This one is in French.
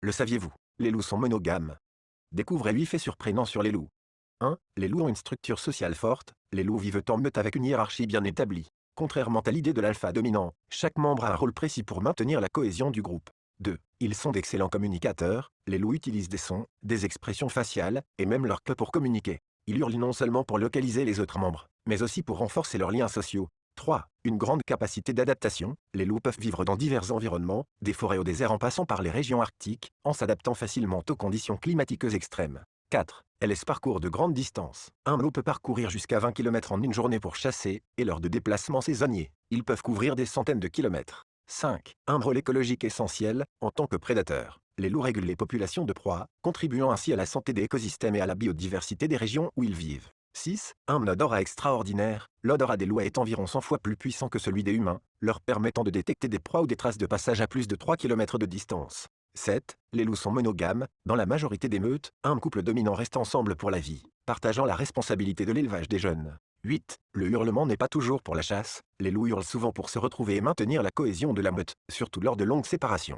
Le saviez-vous? Les loups sont monogames. Découvrez 8 faits surprenants sur les loups. 1. Les loups ont une structure sociale forte, les loups vivent en meute avec une hiérarchie bien établie. Contrairement à l'idée de l'alpha dominant, chaque membre a un rôle précis pour maintenir la cohésion du groupe. 2. Ils sont d'excellents communicateurs, les loups utilisent des sons, des expressions faciales, et même leur queue pour communiquer. Ils hurlent non seulement pour localiser les autres membres, mais aussi pour renforcer leurs liens sociaux. 3. Une grande capacité d'adaptation, les loups peuvent vivre dans divers environnements, des forêts au désert en passant par les régions arctiques, en s'adaptant facilement aux conditions climatiques extrêmes. 4. Elles parcourent de grandes distances. Un loup peut parcourir jusqu'à 20 km en une journée pour chasser, et lors de déplacements saisonniers, ils peuvent couvrir des centaines de kilomètres. 5. Un rôle écologique essentiel, en tant que prédateurs. Les loups régulent les populations de proies, contribuant ainsi à la santé des écosystèmes et à la biodiversité des régions où ils vivent. 6. Un odorat extraordinaire. L'odorat des loups est environ 100 fois plus puissant que celui des humains, leur permettant de détecter des proies ou des traces de passage à plus de 3 km de distance. 7. Les loups sont monogames. Dans la majorité des meutes, un couple dominant reste ensemble pour la vie, partageant la responsabilité de l'élevage des jeunes. 8. Le hurlement n'est pas toujours pour la chasse. Les loups hurlent souvent pour se retrouver et maintenir la cohésion de la meute, surtout lors de longues séparations.